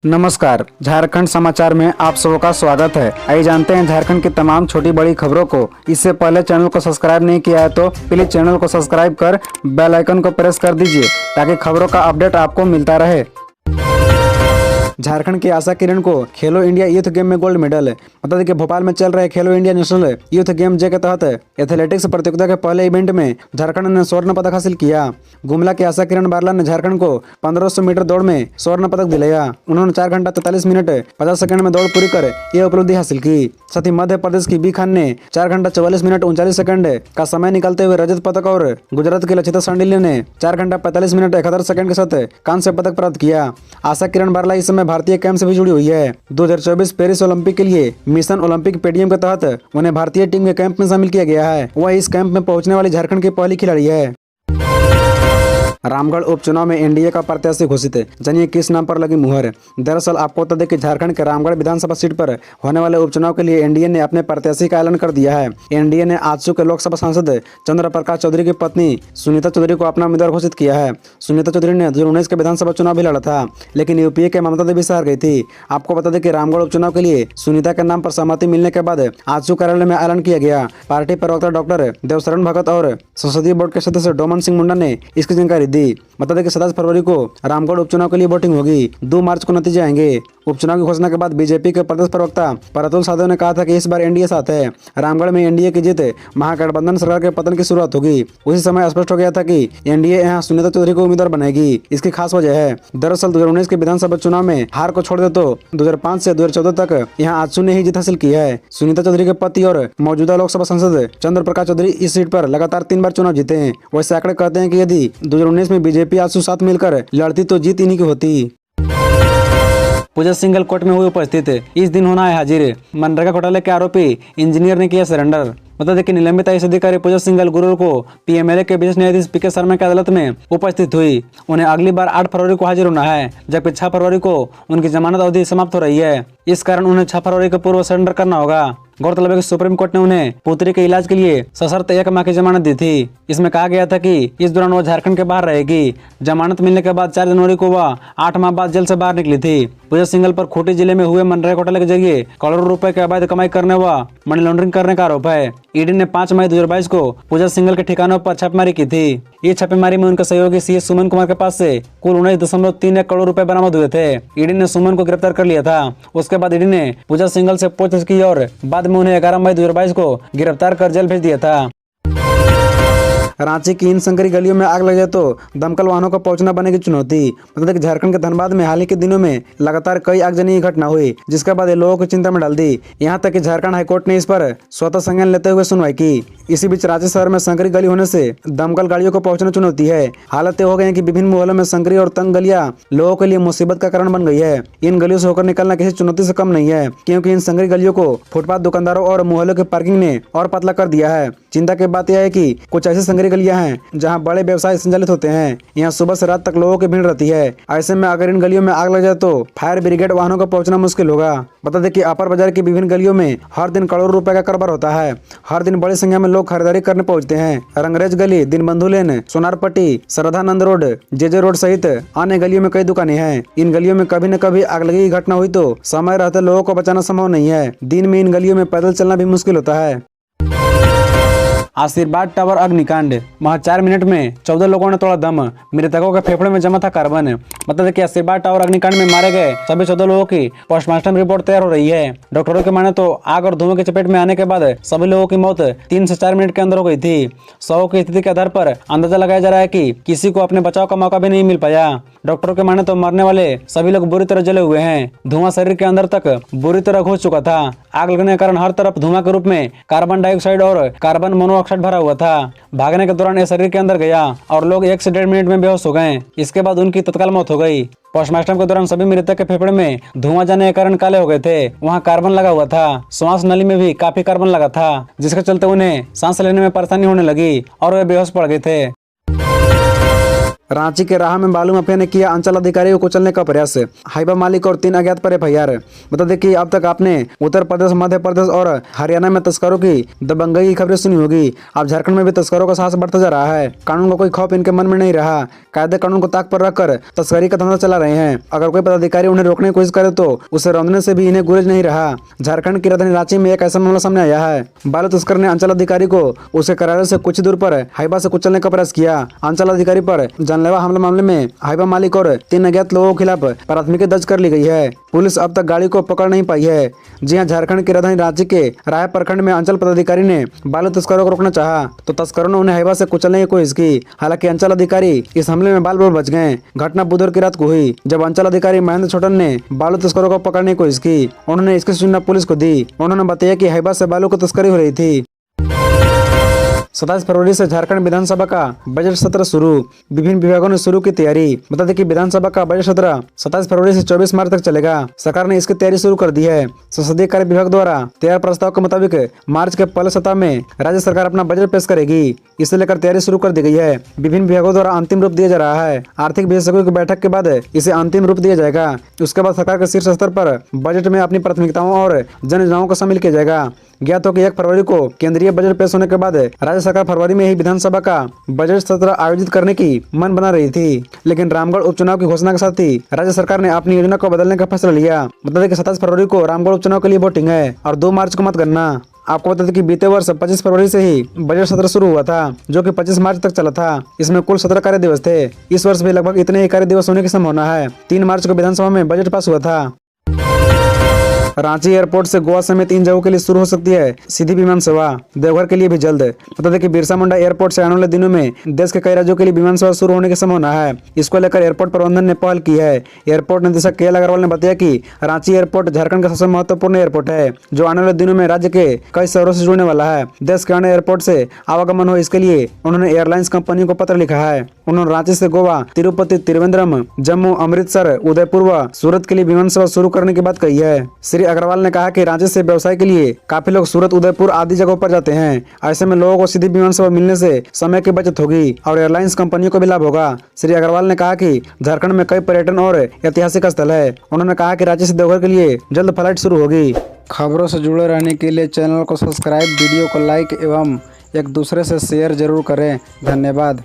नमस्कार, झारखंड समाचार में आप सबका स्वागत है। आइए जानते हैं झारखंड की तमाम छोटी बड़ी खबरों को। इससे पहले चैनल को सब्सक्राइब नहीं किया है तो प्लीज चैनल को सब्सक्राइब कर बेल आइकन को प्रेस कर दीजिए ताकि खबरों का अपडेट आपको मिलता रहे। झारखंड की आशा किरण को खेलो इंडिया यूथ गेम में गोल्ड मेडल। बता दें कि भोपाल में चल रहे खेलो इंडिया नेशनल यूथ गेम जे के तहत एथलेटिक्स प्रतियोगिता के पहले इवेंट में झारखंड ने स्वर्ण पदक हासिल किया। गुमला की आशा किरण बारला ने झारखंड को 1500 मीटर दौड़ में स्वर्ण पदक दिलाया। उन्होंने 4 घंटा 43 मिनट 50 सेकंड में दौड़ पूरी कर यह उपलब्धि हासिल की। साथ ही मध्य प्रदेश की बी खान ने 4 घंटा 44 मिनट 39 सेकंड का समय निकालते हुए रजत पदक और गुजरात की लक्षिता सांडिल्य ने 4 घंटा 45 मिनट 71 सेकंड के साथ कांस्य पदक प्राप्त किया। आशा किरण बारला इस समय भारतीय कैंप से भी जुड़ी हुई है। 2024 पेरिस ओलंपिक के लिए मिशन ओलंपिक पेडियम के तहत उन्हें भारतीय टीम के कैंप में शामिल किया गया है। वह इस कैंप में पहुंचने वाली झारखंड की पहली खिलाड़ी है। रामगढ़ उपचुनाव में एनडीए का प्रत्याशी घोषित, जानिए किस नाम पर लगी मुहर। दरअसल आपको बता दें कि झारखंड के रामगढ़ विधानसभा सीट पर होने वाले उपचुनाव के लिए एनडीए ने अपने प्रत्याशी का ऐलान कर दिया है। एनडीए ने आजसू के लोकसभा सांसद चंद्र प्रकाश चौधरी की पत्नी सुनीता चौधरी को अपना उम्मीदवार घोषित किया है। सुनीता चौधरी ने 2019 के विधानसभा चुनाव भी लड़ा था, लेकिन यूपीए के ममता देवी से हार गई थी। आपको बता दें कि रामगढ़ उपचुनाव के लिए सुनीता के नाम पर सहमति मिलने के बाद आजसू कार्यालय में ऐलान किया गया। पार्टी प्रवक्ता डॉक्टर देवशरण भगत और संसदीय बोर्ड के सदस्य डोमन सिंह मुंडा ने इसकी जानकारी दी। बता दें कि 27 फरवरी को रामगढ़ उपचुनाव के लिए वोटिंग होगी। 2 मार्च को नतीजे आएंगे। उपचुनाव की घोषणा के बाद बीजेपी के प्रदेश प्रवक्ता परतुल साधव ने कहा था कि इस बार एनडीए साथ है। रामगढ़ में एनडीए की जीत महागठबंधन सरकार के पतन की शुरुआत होगी। उसी समय स्पष्ट हो गया था कि एनडीए यहाँ सुनीता चौधरी को उम्मीदवार बनाएगी। इसकी खास वजह है, दरअसल 2019 के विधानसभा चुनाव में हार को छोड़ दे तो 2005 से 2014 तक यहाँ आजसू ने ही जीत हासिल की है। सुनीता चौधरी के पति और मौजूदा लोकसभा सांसद चंद्र प्रकाश चौधरी इस सीट पर लगातार 3 बार चुनाव जीते हैं। वैसे आंकड़े कहते हैं कि यदि 2019 में बीजेपी आजसू साथ मिलकर लड़ती तो जीत इन्हीं की होती। पूजा सिंघल कोर्ट में हुई उपस्थित, इस दिन होना है हाजिर। मनरेगा घोटाले के आरोपी इंजीनियर ने किया सरेंडर। बता दें कि निलंबित आईएएस अधिकारी पूजा सिंघल गुरुवार को पीएमएलए के विशेष न्यायाधीश पीके शर्मा की अदालत में उपस्थित हुई। उन्हें अगली बार 8 फरवरी को हाजिर होना है, जबकि 6 फरवरी को उनकी जमानत अवधि समाप्त हो रही है। इस कारण उन्हें 6 फरवरी को पूर्व सरेंडर करना होगा। गौरतलब है कि सुप्रीम कोर्ट ने उन्हें पुत्री के इलाज के लिए सशर्त 1 माह की जमानत दी थी। इसमें कहा गया था कि इस दौरान वह झारखंड के बाहर रहेगी। जमानत मिलने के बाद 4 जनवरी को वह 8 माह बाद जेल से बाहर निकली थी। पूजा सिंघल पर खूंटी जिले में हुए मनरेगा घोटाले के जरिए करोड़ों रुपए के अवैध कमाई करने व मनी लॉन्ड्रिंग करने का आरोप है। ईडी ने 5 मई 2022 को पूजा सिंघल के ठिकानों पर छापेमारी की थी। ये छापेमारी में उनके सहयोगी सीएस सुमन कुमार के पास से कुल 19.31 करोड़ रुपए बरामद हुए थे। ईडी ने सुमन को गिरफ्तार कर लिया था। उसके बाद ईडी ने पूजा सिंघल से पूछताछ की और बाद में उन्हें 11 मई 2022 को गिरफ्तार कर जेल भेज दिया था। रांची की इन संकरी गलियों में आग लग जाए तो दमकल वाहनों का पहुंचना बनेगी चुनौती। बता कि झारखंड के धनबाद में हाल ही के दिनों में लगातार कई आगजनी घटना हुई, जिसके बाद ये लोगों को चिंता में डाल दी। यहां तक कि झारखंड हाईकोर्ट ने इस पर स्वतः संज्ञान लेते हुए सुनवाई की। इसी बीच रांची शहर में संकरी गली होने से दमकल गाड़ियों को पहुंचना चुनौती है। हालत हो गई है कि विभिन्न मोहल्लों में संकरी और तंग गलियां लोगों के लिए मुसीबत का कारण बन गई है। इन गलियों से होकर निकलना किसी चुनौती से कम नहीं है, क्योंकि इन संकरी गलियों को फुटपाथ दुकानदारों और मोहल्लों के पार्किंग ने और पतला कर दिया है। चिंता की बात यह है कि कुछ ऐसी संकरी गलियां हैं जहां बड़े व्यवसाय संचालित होते हैं। यहाँ सुबह से रात तक लोगों की भीड़ रहती है। ऐसे में अगर इन गलियों में आग लग जाए तो फायर ब्रिगेड वाहनों का पहुंचना मुश्किल होगा। बता दें कि अपर बाजार की विभिन्न गलियों में हर दिन करोड़ों रुपए का कारोबार होता है। हर दिन बड़ी संख्या में लोग खरीदारी करने पहुंचते हैं। Rangrez Gali, Deenbandhu lane, Sonarpatti, Shraddhanand road, JJ road सहित अन्य गलियों में कई दुकानें हैं। इन गलियों में कभी न कभी आग लगी की घटना हुई तो समय रहते लोगों को बचाना संभव नहीं है। दिन में इन गलियों में पैदल चलना भी मुश्किल होता है। आशीर्वाद टावर अग्निकांड, महज 4 मिनट में 14 लोगों ने तोड़ा दम। मृतकों के फेफड़े में जमा था कार्बन। बता दें कि आशीर्वाद टावर अग्निकांड में मारे गए सभी 14 लोगों की पोस्टमार्टम रिपोर्ट तैयार हो रही है। डॉक्टरों के माने तो आग और धुएं की चपेट में आने के बाद सभी लोगों की मौत 3 से 4 मिनट के अंदर हो गई थी। शवों की स्थिति के आधार पर अंदाजा लगाया जा रहा है कि किसी को अपने बचाव का मौका भी नहीं मिल पाया। डॉक्टरों के माने तो मरने वाले सभी लोग बुरी तरह जले हुए हैं। धुआं शरीर के अंदर तक बुरी तरह घुस चुका था। आग लगने के कारण हर तरफ धुआं के रूप में कार्बन डाइऑक्साइड और कार्बन मोनोऑक्साइड भरा हुआ था। भागने के दौरान यह शरीर के अंदर गया और लोग 1 से 1.5 मिनट में बेहोश हो गए। इसके बाद उनकी तत्काल मौत हो गई। पोस्टमार्टम के दौरान सभी मृतक के फेफड़े में धुआं जाने के कारण काले हो गए थे। वहां कार्बन लगा हुआ था। श्वास नली में भी काफी कार्बन लगा था, जिसके चलते उन्हें सांस लेने में परेशानी होने लगी और वे बेहोश पड़ गए थे। रांची के राह में बालू माफिया ने किया अंचल अधिकारी को कुचलने का प्रयास। हाईवा मालिक और 3 अज्ञात पर FIR। बता दें कि अब तक आपने उत्तर प्रदेश, मध्य प्रदेश और हरियाणा में तस्करों की दबंगई की खबरें सुनी होगी। अब झारखंड में भी तस्करों का साहस बढ़ता जा रहा है। कानून का कोई खौफ इनके मन में नहीं रहा। कायदे कानून को ताक पर रखकर तस्करी का धंधा चला रहे हैं। अगर कोई पदाधिकारी उन्हें रोकने की कोशिश करे तो उसे रौंदने से भी इन्हें गुरेज नहीं रहा। झारखंड की राजधानी रांची में एक ऐसा मामला सामने आया है। बालू तस्कर ने अंचल अधिकारी को उसके कार्यालय से कुछ दूर पर हाईवा से कुचलने का प्रयास किया। अंचल अधिकारी पर जानलेवा हमला मामले में हाईवा मालिक और 3 अज्ञात लोगों के खिलाफ प्राथमिकी दर्ज कर ली गई है। पुलिस अब तक गाड़ी को पकड़ नहीं पाई है। जी हां, झारखंड की राजधानी रांची के राय प्रखंड में अंचल पदाधिकारी ने बालू तस्करों को रोकना चाहा तो तस्करों ने उन्हें हाईवा से कुचलने की कोशिश की। हालांकि अंचल अधिकारी इस हमले में बाल बाल बच गए। घटना बुधवार की रात को हुई जब अंचल अधिकारी महेंद्र छोटन ने बालू तस्करों को पकड़ने की कोशिश की। उन्होंने इसकी सूचना पुलिस को दी। उन्होंने बताया कि हाईवा से बालू की तस्करी हो रही थी। 27 फरवरी से झारखंड विधानसभा का बजट सत्र शुरू। विभिन्न विभागों ने शुरू की तैयारी। बता दें कि विधानसभा का बजट सत्र 27 फरवरी से 24 मार्च तक चलेगा। सरकार ने इसकी तैयारी शुरू कर दी है। संसदीय कार्य विभाग द्वारा तैयार प्रस्ताव के मुताबिक मार्च के पहले सप्ताह में राज्य सरकार अपना बजट पेश करेगी। इसे लेकर तैयारी शुरू कर दी गई है। विभिन्न विभागों द्वारा अंतिम रूप दिया जा रहा है। आर्थिक विशेषज्ञों की बैठक के बाद इसे अंतिम रूप दिया जाएगा। उसके बाद सरकार के शीर्ष स्तर पर बजट में अपनी प्राथमिकताओं और जन योजनाओं को शामिल किया जाएगा। ज्ञात हो कि 1 फरवरी को केंद्रीय बजट पेश होने के बाद राज्य सरकार फरवरी में ही विधानसभा का बजट सत्र आयोजित करने की मन बना रही थी, लेकिन रामगढ़ उपचुनाव की घोषणा के साथ ही राज्य सरकार ने अपनी योजना को बदलने का फैसला लिया। बता दें कि 27 फरवरी को रामगढ़ उपचुनाव के लिए वोटिंग है और 2 मार्च को मतगणना। आपको बता दें कि बीते वर्ष 25 फरवरी से ही बजट सत्र शुरू हुआ था, जो कि 25 मार्च तक चला था। इसमें कुल 17 कार्य दिवस थे। इस वर्ष भी लगभग इतने ही कार्य दिवस होने की संभावना है। 3 मार्च को विधानसभा में बजट पास हुआ था। रांची एयरपोर्ट से गोवा समेत इन जगहों के लिए शुरू हो सकती है सीधी विमान सेवा। देवघर के लिए भी जल्द। बता दें कि बिरसा मुंडा एयरपोर्ट से आने वाले दिनों में देश के कई राज्यों के लिए विमान सेवा शुरू होने की संभावना है। इसको लेकर एयरपोर्ट प्रबंधन ने पहल की है। एयरपोर्ट निदेशक KL अग्रवाल ने बताया कि रांची एयरपोर्ट झारखंड का सबसे महत्वपूर्ण एयरपोर्ट है, जो आने वाले दिनों में राज्य के कई शहरों से जुड़ने वाला है। देश के अन्य एयरपोर्ट से आवागमन हो, इसके लिए उन्होंने एयरलाइंस कंपनियों को पत्र लिखा है। उन्होंने रांची से गोवा, तिरुपति, त्रिवेंद्रम, जम्मू, अमृतसर, उदयपुर व सूरत के लिए विमान सेवा शुरू करने की बात कही है। श्री अग्रवाल ने कहा कि रांची से व्यवसाय के लिए काफी लोग सूरत, उदयपुर आदि जगहों पर जाते हैं। ऐसे में लोगों को सीधी विमान सेवा मिलने से समय की बचत होगी और एयरलाइंस कंपनियों को भी लाभ होगा। श्री अग्रवाल ने कहा कि झारखंड में कई पर्यटन और ऐतिहासिक स्थल है। उन्होंने कहा कि रांची से देवघर के लिए जल्द फ्लाइट शुरू होगी। खबरों से जुड़े रहने के लिए चैनल को सब्सक्राइब, वीडियो को लाइक एवं एक दूसरे से शेयर जरूर करें। धन्यवाद।